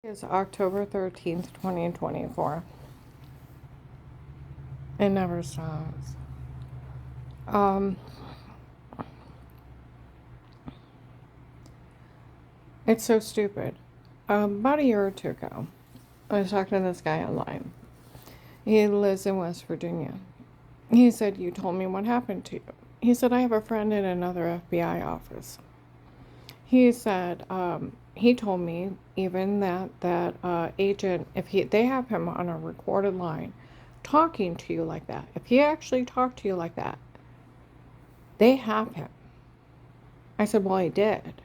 It's October 13th, 2024. It never stops. Um, it's so stupid. About a year or two ago, I was talking to this guy online. He lives in West Virginia. He said, "You told me what happened to you." He said, "I have a friend in another FBI office." He said, he told me even that agent, if they have him on a recorded line talking to you like that, if he actually talked to you like that, they have him. I said, "Well, he did."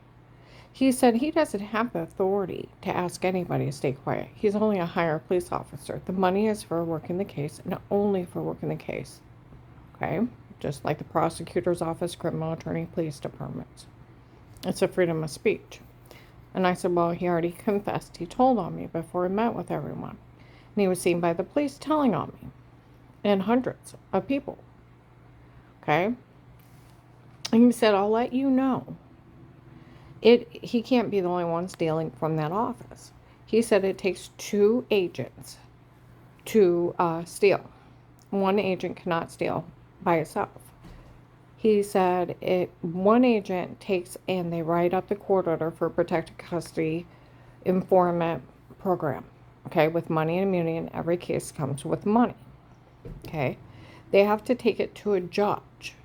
He said he doesn't have the authority to ask anybody to stay quiet. He's only a higher police officer. The money is for working the case and only for working the case. Okay? Just like the prosecutor's office, criminal attorney, police departments. It's a freedom of speech. And I said, "Well, he already confessed. He told on me before he met with everyone. And he was seen by the police telling on me. And hundreds of people. Okay?" And he said, "I'll let you know. He can't be the only one stealing from that office." He said it takes two agents to steal. One agent cannot steal by itself. He said one agent takes and they write up the court order for protected custody informant program. Okay, with money and immunity, and every case comes with money. Okay, they have to take it to a judge,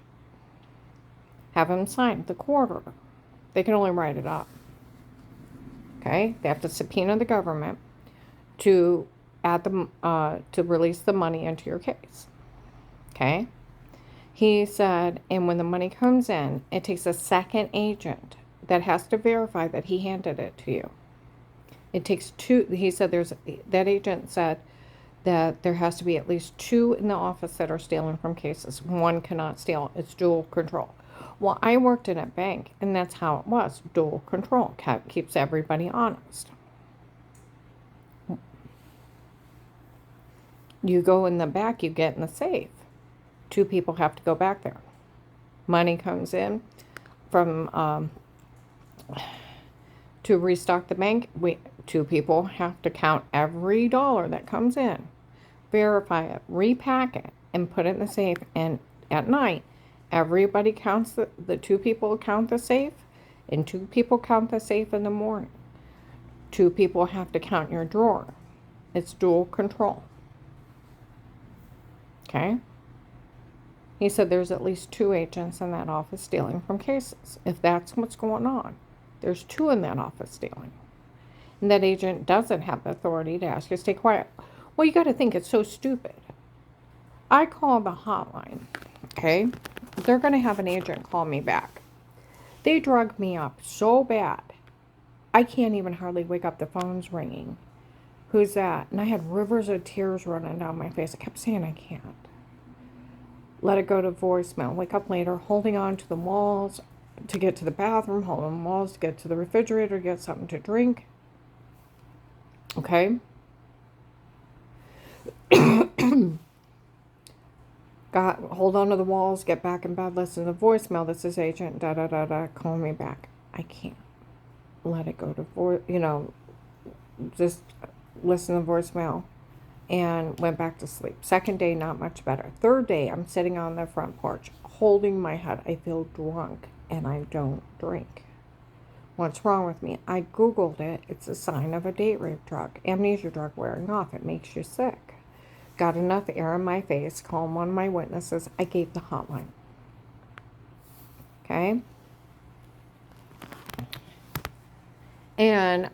have him sign the court order. They can only write it up. Okay, they have to subpoena the government to add to release the money into your case. Okay, he said, and when the money comes in, it takes a second agent that has to verify that he handed it to you. It takes two. He said that agent said that there has to be at least two in the office that are stealing from cases. One cannot steal. It's dual control. Well, I worked in a bank, and that's how it was. Dual control keeps everybody honest. You go in the back, you get in the safe. Two people have to go back there. Money comes in from to restock the bank. Two people have to count every dollar that comes in, verify it, repack it, and put it in the safe. And at night, everybody counts the two people count the safe, and two people count the safe in the morning. Two people have to count your drawer. It's dual control. Okay? He said there's at least two agents in that office stealing from cases. If that's what's going on, there's two in that office stealing. And that agent doesn't have the authority to ask you to stay quiet. Well, you got to think it's so stupid. I call the hotline, okay? They're going to have an agent call me back. They drug me up so bad, I can't even hardly wake up. The phone's ringing. "Who's that?" And I had rivers of tears running down my face. I kept saying I can't. Let it go to voicemail. Wake up later, holding on to the walls to get to the bathroom, holding on the walls to get to the refrigerator, to get something to drink. Okay? Hold on to the walls, get back in bed, listen to the voicemail. This is agent, da-da-da-da, call me back. I can't. Let it go to just listen to the voicemail. And went back to sleep. Second day, not much better. Third day, I'm sitting on the front porch, holding my head. I feel drunk, and I don't drink. What's wrong with me? I Googled it. It's a sign of a date rape drug. Amnesia drug wearing off. It makes you sick. Got enough air in my face. Called one of my witnesses. I gave the hotline. Okay? And,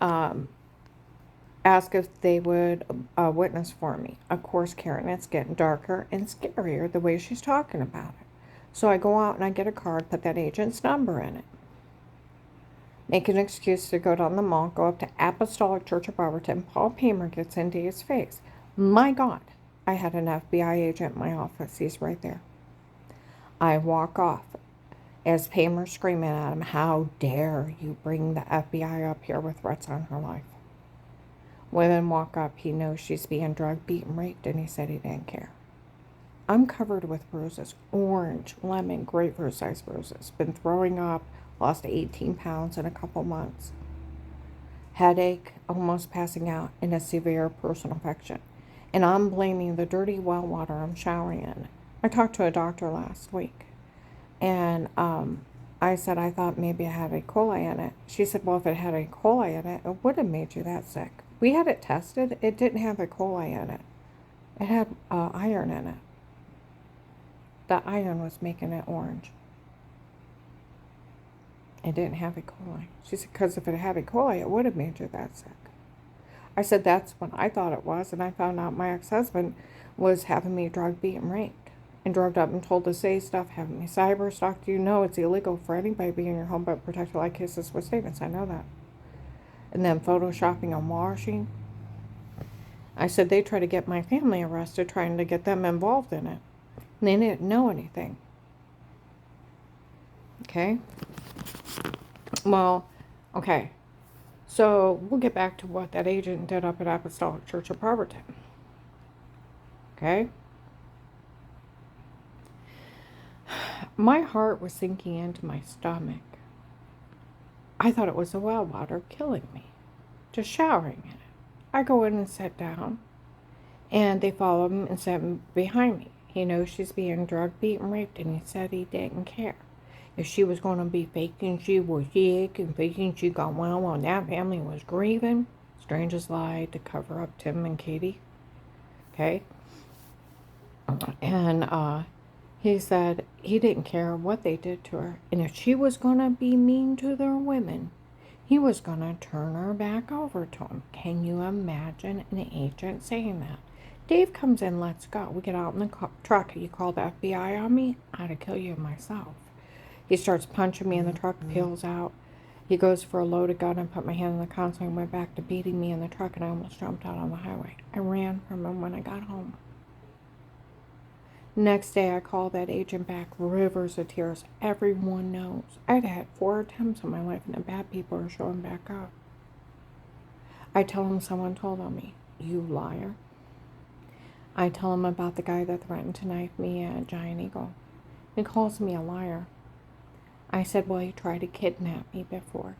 ask if they would witness for me. Of course, Karen, it's getting darker and scarier the way she's talking about it. So I go out and I get a card, put that agent's number in it. Make an excuse to go down the mall, go up to Apostolic Church of Barberton. Paul Paymer gets into his face. My God, I had an FBI agent in my office. He's right there. I walk off as Paymer's screaming at him, "How dare you bring the FBI up here with threats on her life?" Women walk up. He knows she's being drugged, beaten, raped, and he said he didn't care. I'm covered with bruises. Orange, lemon, grapefruit-sized bruises. Been throwing up. Lost 18 pounds in a couple months. headache, almost passing out, and a severe personal infection. And I'm blaming the dirty well water I'm showering in. I talked to a doctor last week, and I said I thought maybe I had E. coli in it. She said, well, if it had E. coli in it, it would have made you that sick. We had it tested. It didn't have E. coli in it. It had iron in it. The iron was making it orange. It didn't have E. coli. She said, because if it had E. coli, it would have made you that sick. I said, that's what I thought it was, and I found out my ex-husband was having me drugged, beat, and raped. And drugged up and told to say stuff, having me cyber stalked. You know it's illegal for anybody to be in your home but protect your like kisses with statements. I know that. And then photoshopping and washing. I said they tried to get my family arrested, trying to get them involved in it. And they didn't know anything. Okay? Well, okay. So we'll get back to what that agent did up at Apostolic Church of Barberton. Okay? My heart was sinking into my stomach. I thought it was the well water killing me. Just showering in it. I go in and sit down, and they follow him and sit behind me. He knows she's being drugged, beaten, raped, and he said he didn't care. If she was going to be faking she was sick and faking she got well while that family was grieving, strangers lied to cover up Tim and Katie. Okay? And he said he didn't care what they did to her. And if she was going to be mean to their women, he was going to turn her back over to him. Can you imagine an agent saying that? Dave comes in, let's go. We get out in the truck. You call the FBI on me? I'd have killed you myself. He starts punching me in the truck, peels out. He goes for a loaded gun. I put my hand on the console and went back to beating me in the truck, and I almost jumped out on the highway. I ran from him when I got home. Next day, I called that agent back, rivers of tears. Everyone knows. I'd had 4 attempts in my life, and the bad people are showing back up. I tell him someone told on me. You liar. I tell him about the guy that threatened to knife me at Giant Eagle. He calls me a liar. I said, well, he tried to kidnap me before.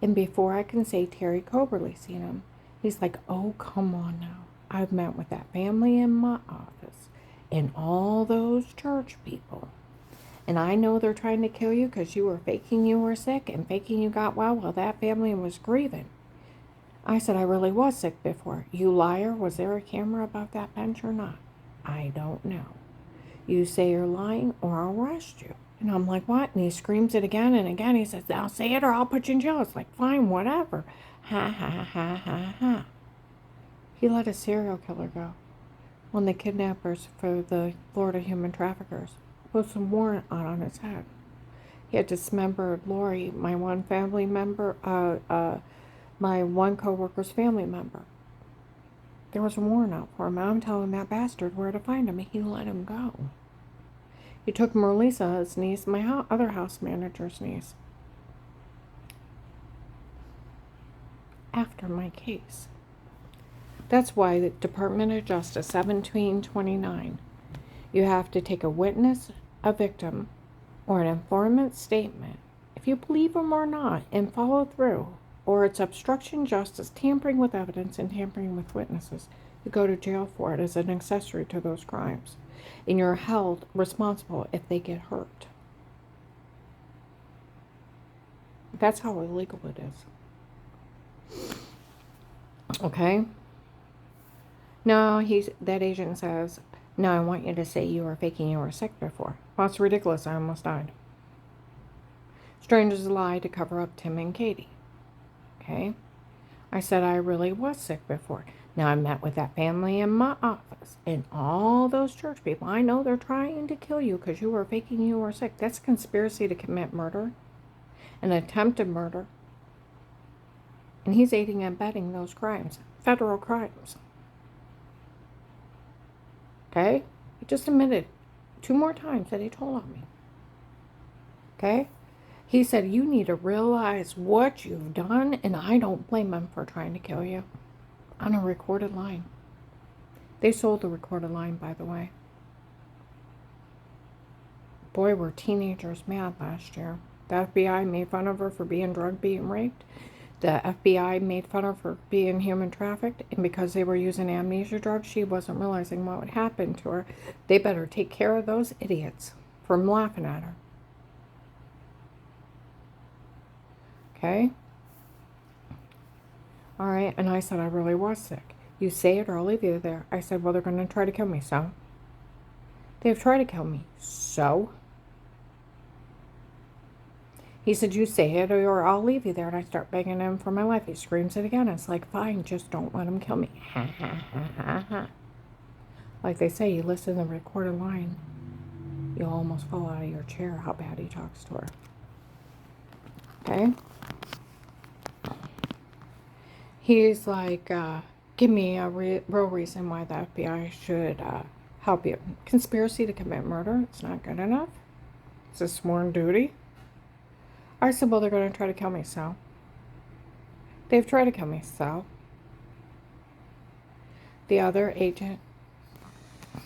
And before I can say Terry Coberly seen him, he's like, oh, come on now. I've met with that family in my office. And all those church people. And I know they're trying to kill you because you were faking you were sick and faking you got well while that family was grieving. I said, I really was sick before. You liar, was there a camera above that bench or not? I don't know. You say you're lying or I'll arrest you. And I'm like, what? And he screams it again and again. He says, now say it or I'll put you in jail. It's like, fine, whatever. Ha, ha, ha, ha, ha. He let a serial killer go. When the kidnappers for the Florida human traffickers put some warrant on his head. He had dismembered Lori, my one family member, my one co-worker's family member. There was a warrant out for him. I'm telling that bastard where to find him, and he let him go. He took Marlisa, his niece, my other house manager's niece, after my case. That's why the Department of Justice 1729, you have to take a witness, a victim, or an informant's statement, if you believe them or not, and follow through, or it's obstruction justice, tampering with evidence, and tampering with witnesses. You go to jail for it as an accessory to those crimes. And you're held responsible if they get hurt. That's how illegal it is. Okay? No, that agent says, no, I want you to say you were faking you were sick before. Well, it's ridiculous. I almost died. Strangers lie to cover up Tim and Katie. Okay? I said I really was sick before. Now I met with that family in my office and all those church people. I know they're trying to kill you because you were faking you were sick. That's a conspiracy to commit murder, an attempted murder. And he's aiding and abetting those crimes, federal crimes. Okay? He just admitted 2 more times that he told on me. Okay? He said, you need to realize what you've done, and I don't blame him for trying to kill you. On a recorded line. They sold the recorded line, by the way. Boy, were teenagers mad last year. The FBI made fun of her for being drugged, being raped. the FBI made fun of her being human trafficked, and because they were using amnesia drugs, she wasn't realizing what would happen to her. They better take care of those idiots from laughing at her. Okay? All right, and I said I really was sick. You say it or I'll leave you there. I said, well, they're going to try to kill me, so? They've tried to kill me, so? He said, you say it or I'll leave you there. And I start begging him for my life. He screams it again. It's like, fine, just don't let him kill me. Ha, ha, ha, ha, ha. Like they say, you listen to the recorded line, you'll almost fall out of your chair how bad he talks to her. Okay? He's like, give me a real reason why the FBI should help you. Conspiracy to commit murder, it's not good enough. It's a sworn duty. I said, well, they're going to try to kill me, so. They've tried to kill me, so. The other agent